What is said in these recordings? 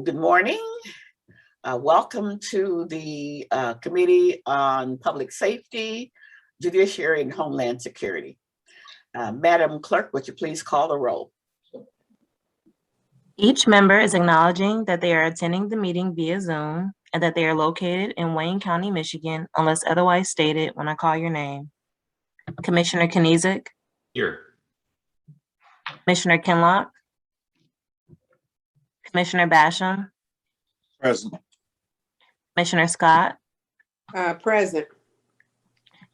good morning. Welcome to the Committee on Public Safety, Judiciary and Homeland Security. Madam Clerk, would you please call the roll? Each member is acknowledging that they are attending the meeting via Zoom and that they are located in Wayne County, Michigan, unless otherwise stated when I call your name. Commissioner Kniezek. Here. Commissioner Kinlock. Commissioner Basham. Present. Commissioner Scott. Present.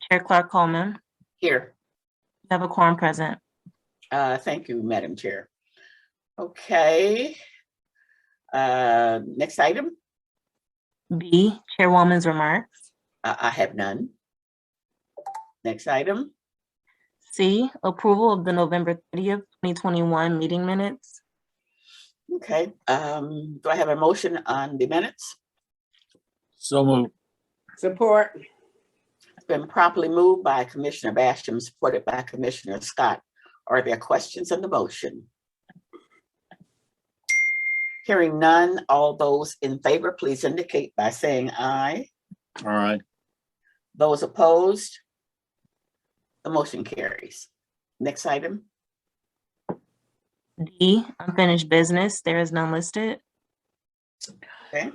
Chair Clark Coleman. Here. You have a quorum present. Thank you, Madam Chair. Okay. Next item. B, Chairwoman's remarks. I have none. Next item. C, approval of the November 30th, 2021 meeting minutes. Okay. Do I have a motion on the minutes? So moved. Support. It's been properly moved by Commissioner Basham, supported by Commissioner Scott. Are there questions on the motion? Hearing none, all those in favor, please indicate by saying aye. All right. Those opposed, the motion carries. Next item. D, unfinished business. There is none listed. Okay.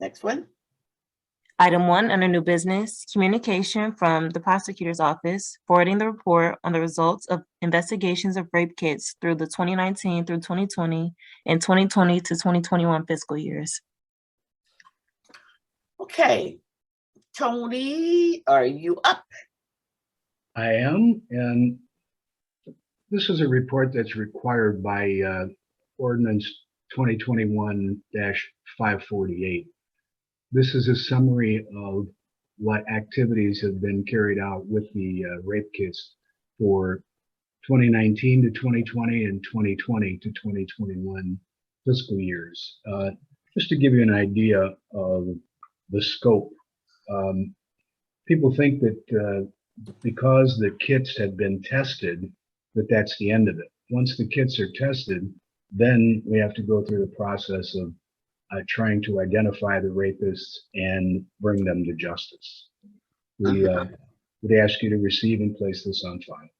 Next one. Item 1 under new business, communication from the prosecutor's office forwarding the report on the results of investigations of rape kits through the 2019 through 2020 and 2020 to 2021 fiscal years. Okay. Tony, are you up? I am, and this is a report that's required by Ordinance 2021-548. This is a summary of what activities have been carried out with the rape kits for 2019 to 2020 and 2020 to 2021 fiscal years. Just to give you an idea of the scope, people think that because the kits had been tested, that's the end of it. Once the kits are tested, then we have to go through the process of trying to identify the rapists and bring them to justice. We would ask you to receive and place this on file.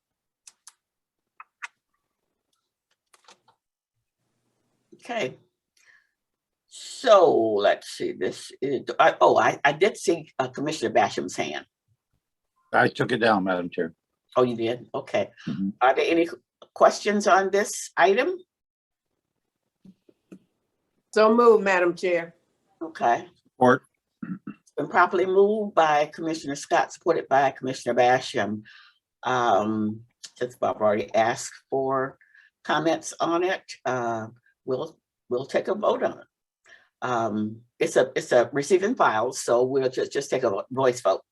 Okay. So let's see. This is. I did see Commissioner Basham's hand. I took it down, Madam Chair. Oh, you did? Okay. Mhm. Are there any questions on this item? So moved, Madam Chair. Okay. Support. It's been properly moved by Commissioner Scott, supported by Commissioner Basham. Since Bob already asked for comments on it, we'll take a vote on it. It's a receiving file, so we'll just take a voice vote.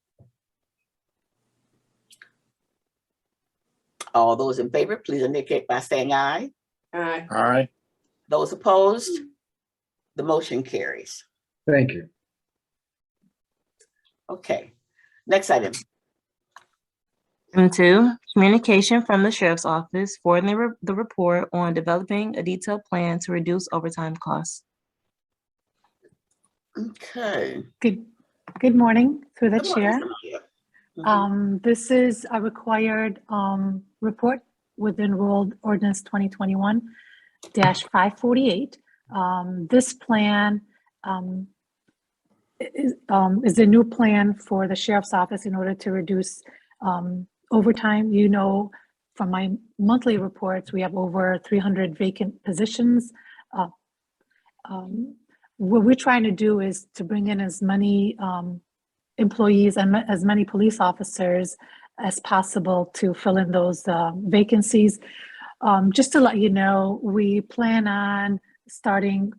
All those in favor, please indicate by saying aye. Aye. All right. Those opposed, the motion carries. Thank you. Okay, next item. Item 2, communication from the Sheriff's Office forwarding the report on developing a detailed plan to reduce overtime costs. Okay. Good morning, through the Good chair. morning, Samantha. This is a required report within Rule Ordinance 2021-548. This plan is a new plan for the Sheriff's Office in order to reduce overtime. You know, from my monthly reports, we have over 300 vacant positions. What we're trying to do is to bring in as many employees and as many police officers as possible to fill in those vacancies. Just to let you know, we plan on starting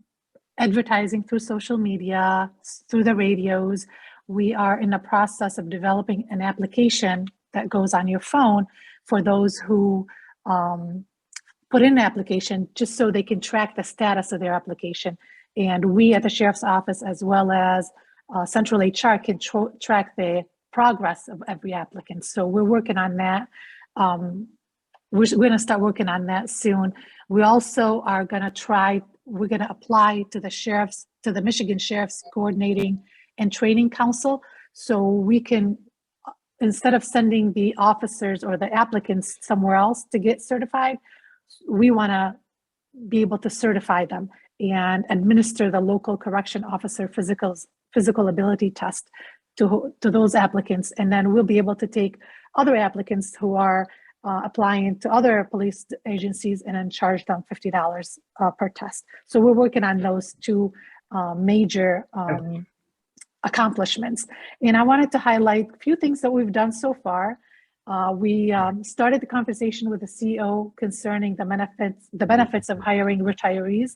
advertising through social media, through the radios. We are in the process of developing an application that goes on your phone for those who put in an application, just so they can track the status of their application. And we at the Sheriff's Office, as well as Central HR, can track the progress of every applicant. So we're working on that. We're going to start working on that soon. We also are going to try we're going to apply to the Michigan Sheriff's Coordinating and Training Council. So we can, instead of sending the officers or the applicants somewhere else to get certified, we want to be able to certify them and administer the local correction officer physical ability test to those applicants. And then we'll be able to take other applicants who are applying to other police agencies and then charge them $50 per test. So we're working on those two major accomplishments. And I wanted to highlight a few things that we've done so far. We started the conversation with the CEO concerning the benefits of hiring retirees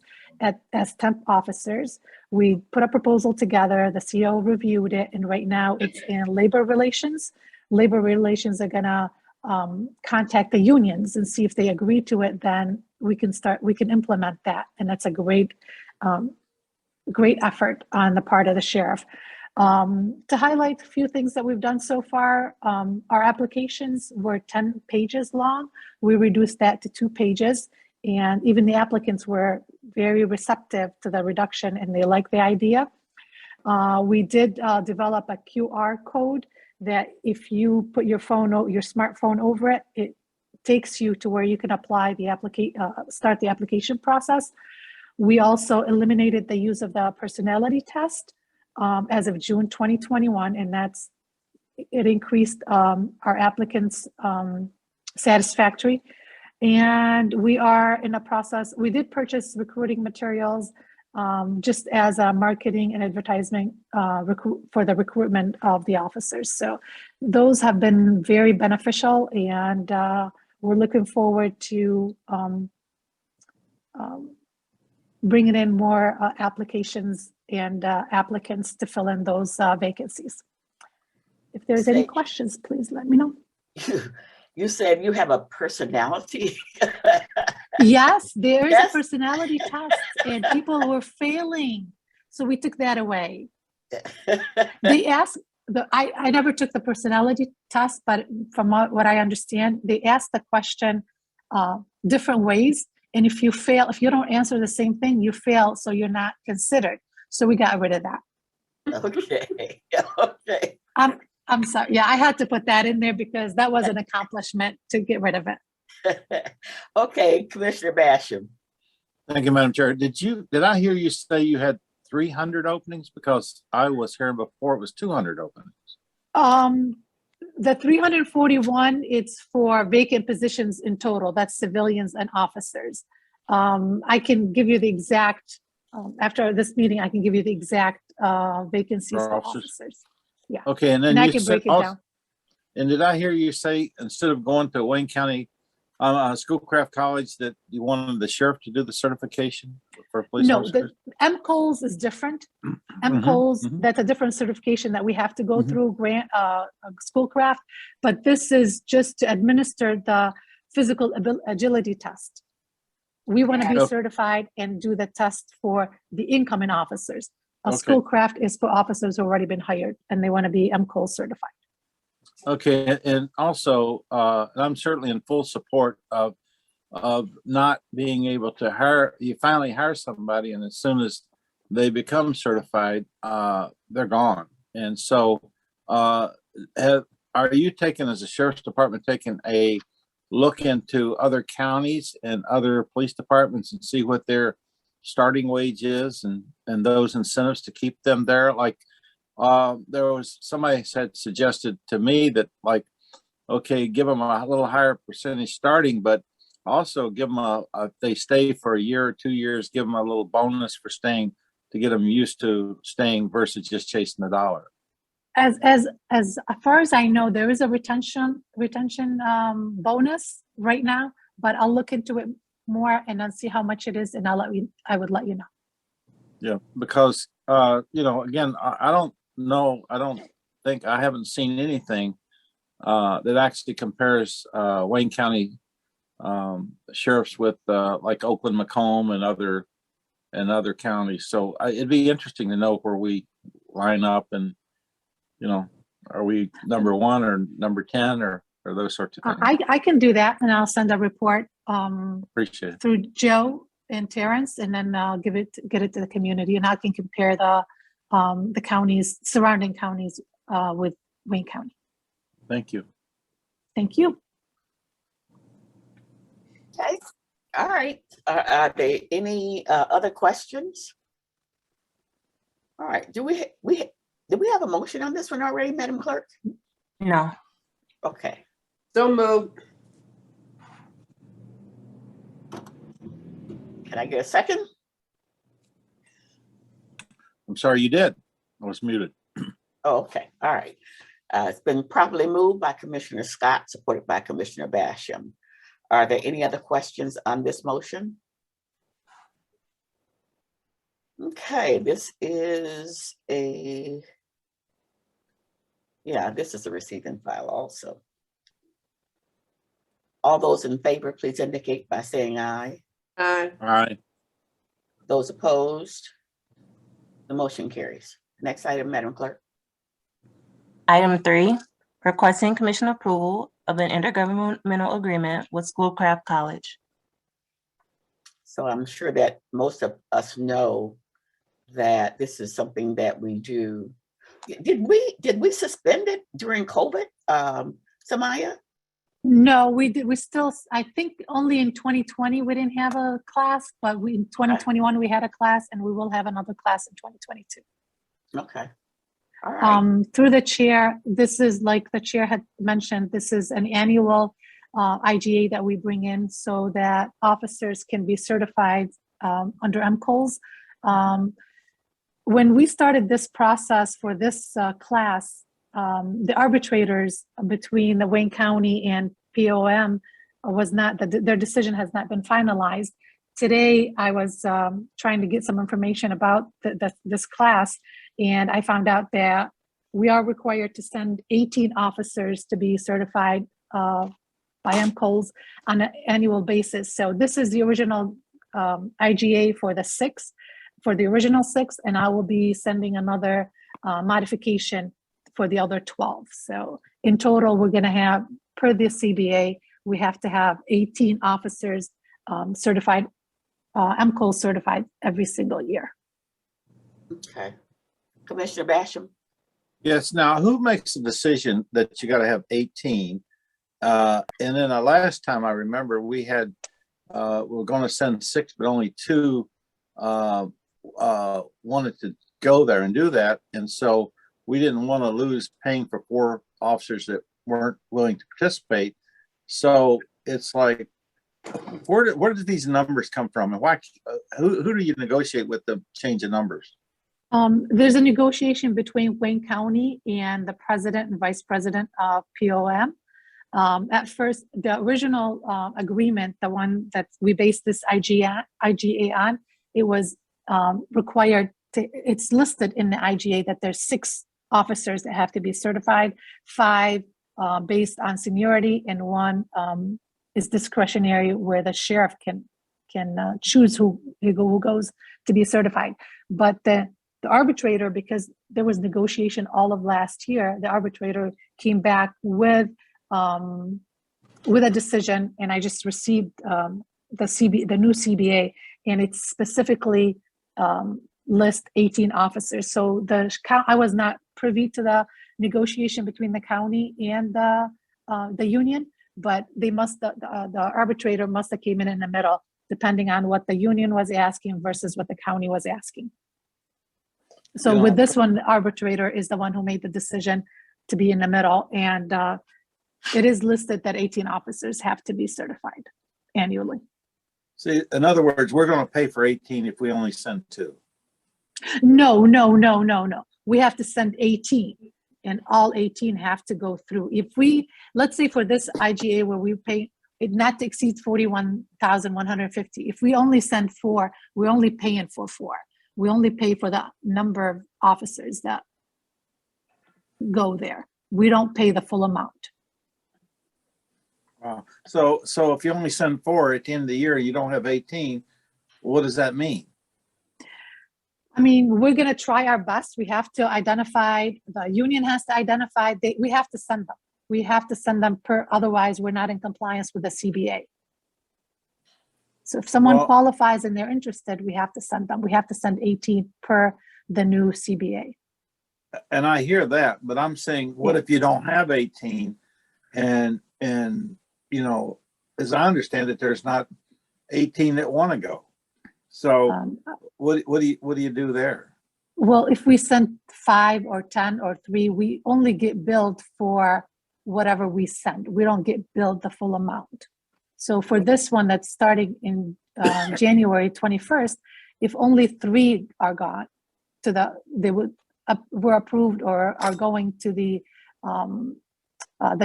as temp officers. We put a proposal together, the CEO reviewed it, and right now it's in labor relations. Labor relations are gonna contact the unions and see if they agree to it, then we can implement that. And that's a great effort on the part of the sheriff. To highlight a few things that we've done so far, our applications were 10 pages long. We reduced that to 2 pages, and even the applicants were very receptive to the reduction and they like the idea. We did develop a QR code that if you put your smartphone over it, it takes you to where you can apply the start the application process. We also eliminated the use of the personality test as of June 2021, and it increased our applicants' satisfactory. And we are in a process, we did purchase recruiting materials just as a marketing and advertisement for the recruitment of the officers. So those have been very beneficial, and we're looking forward to bringing in more applications and applicants to fill in those vacancies. If there's any questions, please let me know. You said you have a personality? Yes, there is Yes. a personality test, and people were failing. So we took that away. They asked, I never took the personality test, but from what I understand, they asked the question different ways. And if you don't answer the same thing, you fail, so you're not considered. So we got rid of that. Okay, okay. I'm sorry. Yeah, I had to put that in there because that was an accomplishment to get rid of it. Okay, Commissioner Basham. Thank you, Madam Chair. Did I hear you say you had 300 openings? Because I was hearing before it was 200 openings. The 341, it's for vacant positions in total. That's civilians and officers. I can give you the exact, after this meeting, I can give you the exact vacancies for officers. Yeah. Okay, and then And I you can said break it also, down. and did I hear you say instead of going to Wayne County Schoolcraft College that you wanted the sheriff to do the certification for police No, officers? the MCOLS is different. Mhm, MCOLS, mhm. that's a different certification that we have to go Mhm. through Schoolcraft, but this is just to administer the physical agility test. We want to be Okay. certified and do the test for the incoming officers. Okay. Schoolcraft is for officers who already been hired and they want to be MCOLS certified. Okay, and also, I'm certainly in full support of not being able to hire, you finally hire somebody and as soon as they become certified, they're gone. And so, are you taking, as a sheriff's department, taking a look into other counties and other police departments and see what their starting wage is and those incentives to keep them there? Like, there was somebody suggested to me that, like, okay, give them a little higher percentage starting, but also give them if they stay for a year or 2 years, give them a little bonus for staying to get them used to staying versus just chasing the dollar. As far as I know, there is a retention bonus right now, but I'll look into it more and then see how much it is, and I would let you know. Yeah, because again, I don't know. I don't think I haven't seen anything that actually compares Wayne County sheriffs with like Oakland, Macomb, and other counties. So it'd be interesting to know where we line up, and are we number 1 or number 10 or those sorts of things. I can do that, and I'll send a report Appreciate it. through Joe in Terrence, and then get it to the community, and I can compare the counties, surrounding counties with Wayne County. Thank you. Thank you. Okay, all right. Are there any other questions? All right, did we have a motion on this one already, Madam Clerk? No. So Okay, moved. can I get a second? I'm sorry you did. I was muted. Oh, okay, all right. It's been properly moved by Commissioner Scott, supported by Commissioner Basham. Are there any other questions on this motion? Okay, this is a receiving file also. All those in favor, please indicate by saying aye. Aye. All right. Those opposed? The motion carries. Next item, Madam Clerk. Item 3, requesting commission approval of an intergovernmental agreement with Schoolcraft College. So I'm sure that most of us know that this is something that we do. Did we suspend it during COVID, Samaya? No, we did. We still, I think only in 2020 we didn't have a class, but in 2021 we had a class, and we will have another class in 2022. Okay. All right. Through the chair, this is, like the chair had mentioned, this is an annual IGA that we bring in so that officers can be certified under MCOLs. When we started this process for this class, the arbitrators between the Wayne County and POM was not, their decision has not been finalized. Today, I was trying to get some information about this class, and I found out that we are required to send 18 officers to be certified by MCOLs on an annual basis. So this is the original IGA for the 6, for the original 6, and I will be sending another modification for the other 12. So in total, we're going to have, per the CBA, we have to have 18 officers certified, MCOL certified every single year. Okay. Commissioner Basham? Yes. Now, who makes the decision that you got to have 18? And then the last time I remember, we had we were going to send 6, but only 2 wanted to go there and do that, and so we didn't want to lose paying for 4 officers that weren't willing to participate. So it's like, where did these numbers come from, and why? Who do you negotiate with to change the numbers? There's a negotiation between Wayne County and the president and vice president of POM. At first, the original agreement, the one that we based this IGA on, it was required to, it's listed in the IGA that there's 6 officers that have to be certified, 5 based on seniority, and 1 is discretionary, where the sheriff can choose who goes to be certified. But the arbitrator, because there was negotiation all of last year, the arbitrator came back with a decision, and I just received the new CBA, and it specifically list 18 officers. So I was not privy to the negotiation between the county and the union, but they must, the arbitrator must have came in the middle, depending on what the union was asking versus what the county was asking. So with this one, the arbitrator is the one who made the decision to be in the middle, and it is listed that 18 officers have to be certified annually. See, in other words, we're going to pay for 18 if we only send 2. No. We have to send 18, and all 18 have to go through. If we, let's say for this IGA where we pay it not to exceed 41,150, if we only send 4, we're only paying for 4. We only pay for the number of officers that go there. We don't pay the full amount. Wow. So if you only send 4 at the end of the year, you don't have 18. What does that mean? I mean, we're going to try our best. We have to identify, the union has to identify, we have to send them. We have to send them otherwise we're not in compliance with the CBA. So if someone Well- qualifies and they're interested, we have to send them. We have to send 18 per the new CBA. And I hear that, but I'm saying, what if you don't have 18? And, you know, as I understand it, there's not 18 that want to go. So Um, what do you do there? Well, if we send 5 or 10 or 3, we only get billed for whatever we send. We don't get billed the full amount. So for this one that's starting in January 21st, if only 3 are gone they were approved or are going to the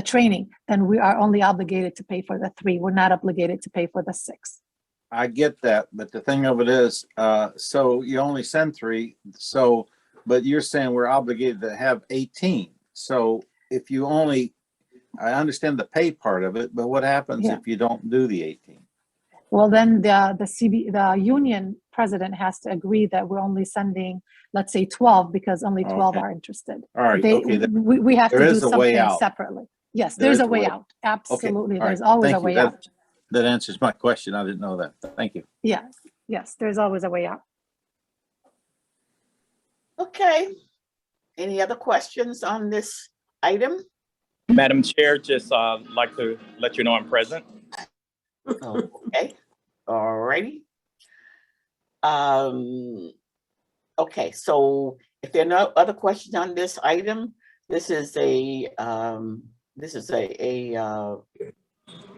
training, then we are only obligated to pay for the 3. We're not obligated to pay for the 6. I get that, but the thing of it is, so you only send 3. So, but you're saying we're obligated to have 18. So if you only, I understand the pay part of it, but what happens Yeah. if you don't do the 18? Well, then the union president has to agree that we're only sending, let's say 12, because only 12 Okay. are interested. All right. Okay. We have to there do is a way something out. separately. Yes, There there's is a a way way. out. Absolutely. All There's right. always Thank a way you. out. That answers my question. I didn't know that. Thank you. Yes, there's always a way out. Okay. Any other questions on this item? Madam Chair, just like to let you know I'm present. Okay, all righty. Okay, so if there are no other questions on this item, this is an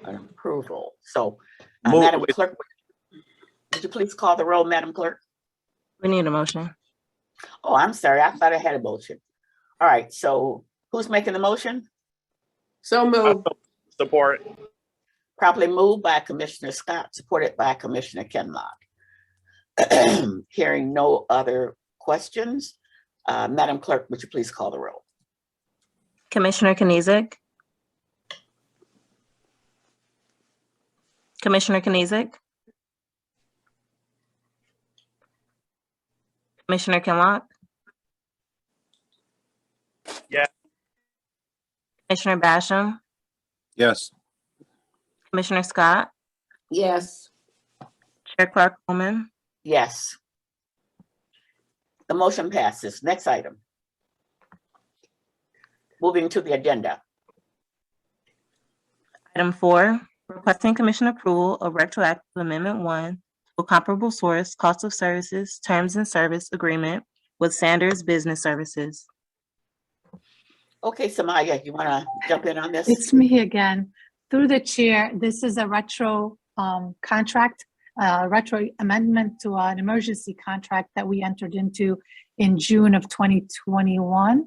approval. So, Move Madam with- Clerk, would you please call the roll, Madam Clerk? We need a motion. Oh, I'm sorry, I thought I had a motion. All right, so who's making the motion? So moved. Support. Properly moved by Commissioner Scott, supported by Commissioner Kenlock. Hearing no other questions, Madam Clerk, would you please call the roll? Commissioner Kniezek? Commissioner Kniezek? Commissioner Kinlock? Yeah. Commissioner Basham? Yes. Commissioner Scott? Yes. Chair Clark Coleman? Yes. The motion passes. Next item. Moving to the agenda. Item 4, requesting commission approval of retroactive amendment 1 to a comparable source cost of services terms and service agreement with Sanders Business Services. Okay, Samaya, you want to jump in on this? It's me again. Through the chair, this is a retro contract, retro amendment to an emergency contract that we entered into in June of 2021.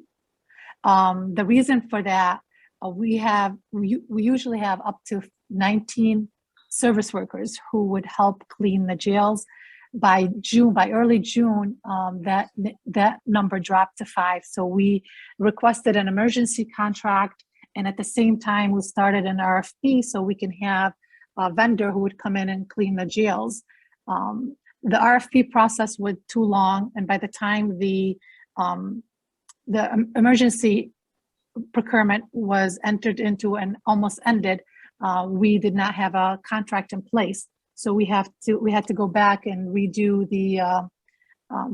The reason for that, we usually have up to 19 service workers who would help clean the jails. By early June, that number dropped to 5. So we requested an emergency contract, and at the same time, we started an RFP so we can have a vendor who would come in and clean the jails. The RFP process was too long, and by the time the emergency procurement was entered into and almost ended, we did not have a contract in place. So we had to go back and redo the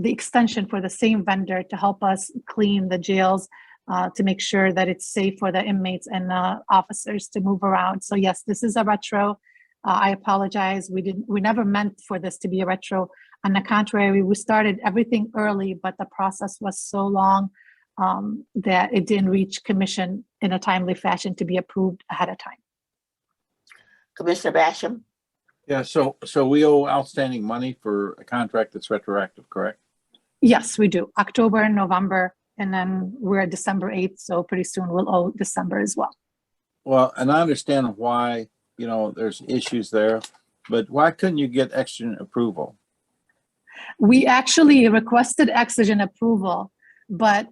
extension for the same vendor to help us clean the jails, to make sure that it's safe for the inmates and officers to move around. So yes, this is a retro. I apologize. We never meant for this to be a retro. On the contrary, we started everything early, but the process was so long that it didn't reach commission in a timely fashion to be approved ahead of time. Commissioner Basham? Yeah. So we owe outstanding money for a contract that's retroactive, correct? Yes, we do. October and November, and then we're at December 8th, so pretty soon we'll owe December as well. Well, and I understand why, there's issues there, but why couldn't you get exigent approval? We actually requested exigent approval, but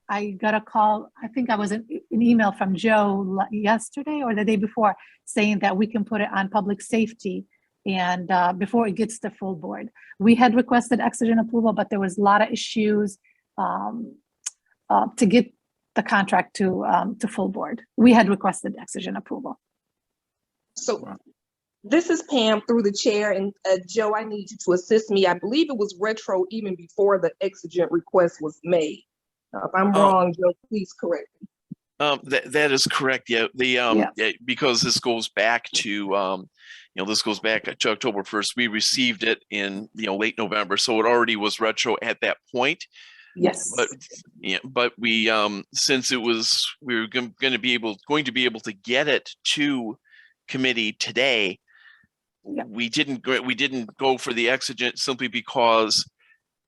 I got a call, I think I was an email from Joe yesterday or the day before saying that we can put it on public safety and before it gets to full board. We had requested exigent approval, but there was a lot of issues to get the contract to full board. We had requested exigent approval. So This is Pam through the chair, and Joe, I need you to assist me. I believe it was retro even before the exigent request was made. If I'm wrong, Joe, please correct me. That is correct. Yeah, Yeah. because this goes back to this goes back to October 1st. We received it in late November, so it already was retro at that point. Yes. But we since we were going to be able to get it to committee today. Yeah. We didn't go for the exigent simply because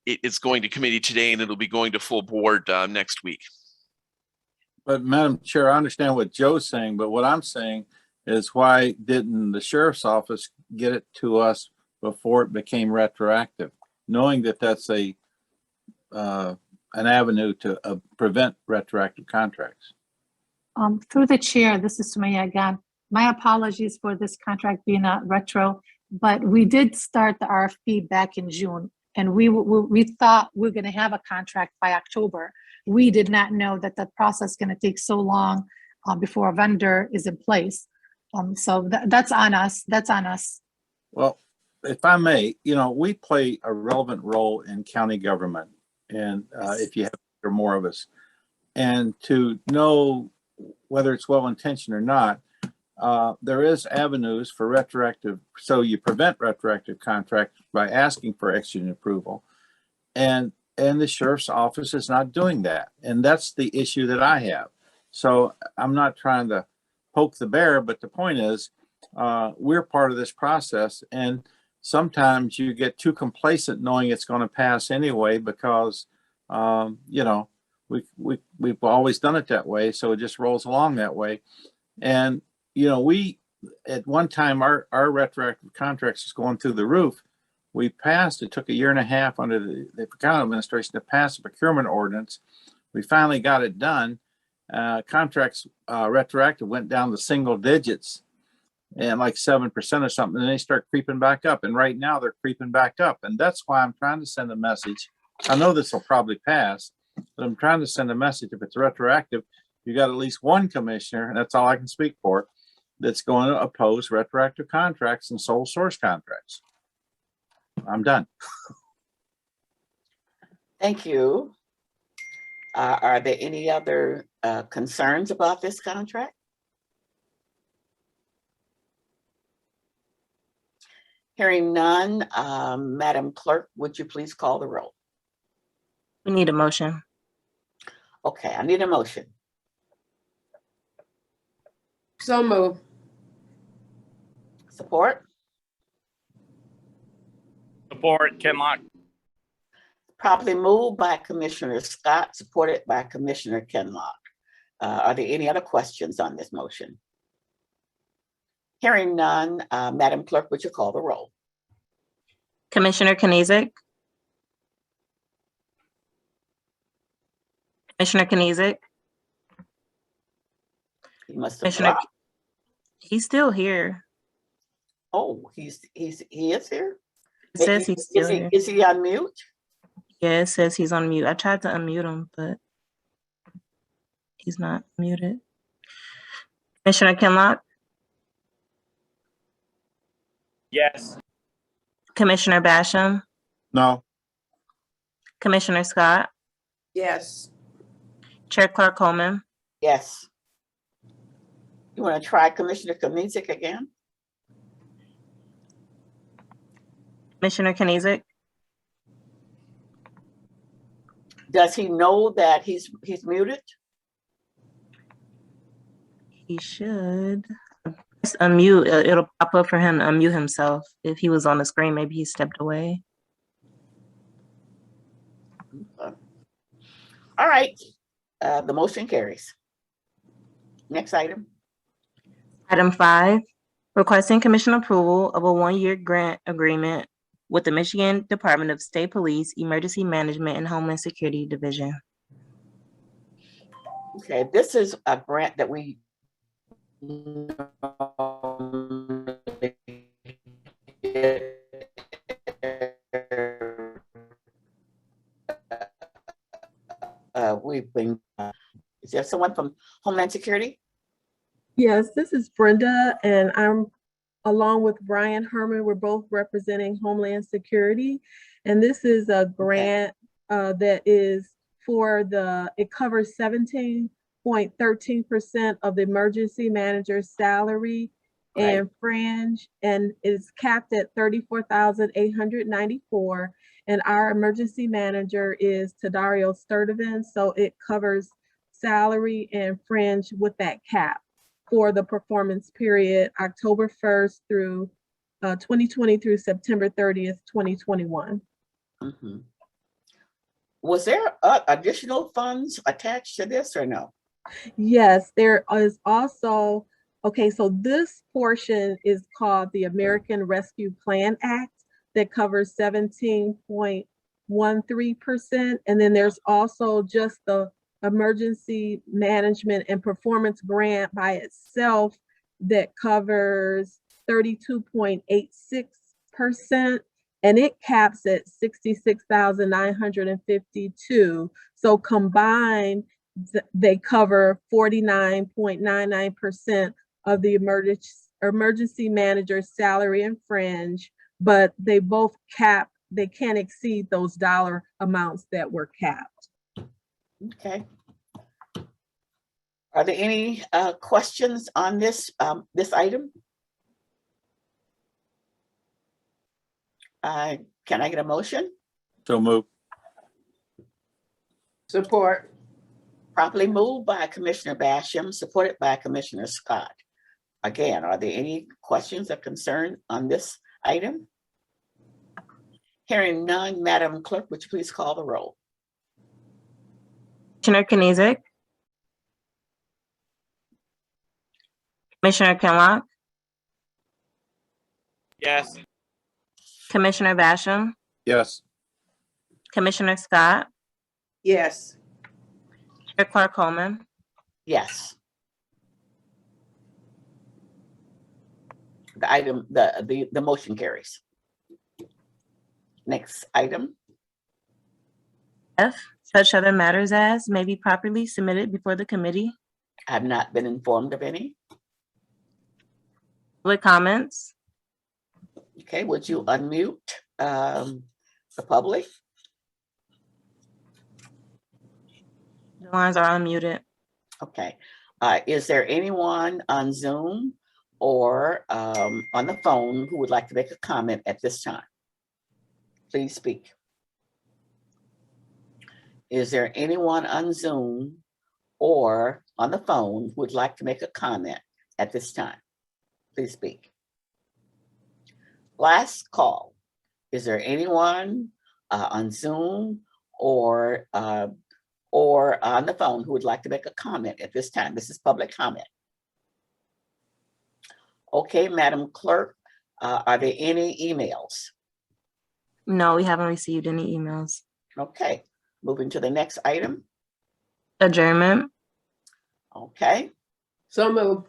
it's going to committee today and it'll be going to full board next week. But Madam Chair, I understand what Joe's saying, but what I'm saying is why didn't the sheriff's office get it to us before it became retroactive, knowing that that's an avenue to prevent retroactive contracts? Through the chair, this is Sumaya again. My apologies for this contract being a retro, but we did start the RFP back in June, and we thought we were going to have a contract by October. We did not know that the process is going to take so long before a vendor is in place. So that's on us. That's on us. Well, if I may, we play a relevant role in county government, and if you have more of us, and to know whether it's well-intentioned or not, there is avenues for retroactive. So you prevent retroactive contracts by asking for exigent approval, and the sheriff's office is not doing that, and that's the issue that I have. So I'm not trying to poke the bear, but the point is, we're part of this process, and sometimes you get too complacent knowing it's going to pass anyway because we've always done it that way, so it just rolls along that way. And we at one time our retroactive contracts was going through the roof. We passed, it took 1.5 years under the county administration to pass a procurement ordinance. We finally got it done. Contracts retroactive went down to single digits and like 7% or something, and they start creeping back up. And right now they're creeping back up. And that's why I'm trying to send a message. I know this will probably pass, but I'm trying to send a message. If it's retroactive, you got at least one commissioner, and that's all I can speak for, that's going to oppose retroactive contracts and sole source contracts. I'm done. Thank you. Are there any other concerns about this contract? Hearing none, Madam Clerk, would you please call the roll? We need a motion. Okay, I need a motion. So moved. Support? Support, Kenlock. Properly moved by Commissioner Scott, supported by Commissioner Kenlock. Are there any other questions on this motion? Hearing none, Madam Clerk, would you call the roll? Commissioner Kniezek? Commissioner Kniezek? He must have Commissioner, dropped. he's still here. Oh, he is here? It says he's still here. Is he on mute? Yeah, it says he's on mute. I tried to unmute him, but he's not muted. Commissioner Kenlock? Yes. Commissioner Basham? No. Commissioner Scott? Yes. Chair Clark Coleman? Yes. You want to try Commissioner Kniezek again? Commissioner Kniezek? Does he know that he's muted? He should. Just unmute. It'll pop up for him to unmute himself. If he was on the screen, maybe he stepped away. All right, the motion carries. Next item. Item 5, requesting commission approval of a 1-year grant agreement with the Michigan Department of State Police Emergency Management and Homeland Security Division. Okay, this is a grant that we we've been, is there someone from Homeland Security? Yes, this is Brenda, and I'm along with Brian Herman, we're both representing Homeland Security. And this is a grant that is for it covers 17.13% of the emergency manager's salary and fringe, and is capped at $34,894. And our emergency manager is Tadario Sturdivant, so it covers salary and fringe with that cap for the performance period, October 1st through 2020 through September 30th, 2021. Mhm. Was there additional funds attached to this or no? Yes, there is also, okay, so this portion is called the American Rescue Plan Act that covers 17.13%. And then there's also just the Emergency Management and Performance Grant by itself that covers 32.86%. And it caps at 66,952. So combined, they cover 49.99% of the emergency manager's salary and fringe, but they both cap, they can't exceed those dollar amounts that were capped. Okay. Are there any questions on this item? Can I get a motion? So move. Support. Properly moved by Commissioner Basham, supported by Commissioner Scott. Again, are there any questions or concerns on this item? Hearing none, Madam Clerk, would you please call the roll? Commissioner Kniezek, Commissioner Kinlock, Yes. Commissioner Basham, Yes. Commissioner Scott, Yes. Chair Clark Coleman. Yes. The item, the motion carries. Next item. F, such other matters as may be properly submitted before the committee. I have not been informed of any. Public comments. Okay, would you unmute the public? The lines are unmuted. Okay. Is there anyone on Zoom or on the phone who would like to make a comment at this time? Please speak. Is there anyone on Zoom or on the phone who would like to make a comment at this time? Please speak. Last call. Is there anyone on Zoom or on the phone who would like to make a comment at this time? This is public comment. Okay, Madam Clerk, are there any emails? No, we haven't received any emails. Okay, moving to the next item. Adjournment. Okay, So move.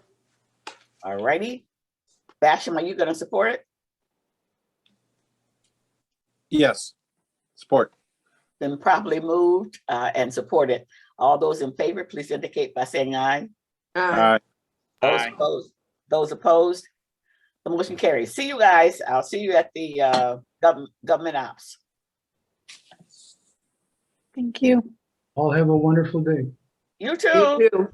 all righty. Basham, are you going to support it? Yes. Support. Been properly moved and supported. All those in favor, please indicate by saying aye. Aye. Those Aye. opposed, those opposed, the motion carries. See you guys. I'll see you at the government ops. Thank you. All have a wonderful day. You too. You too.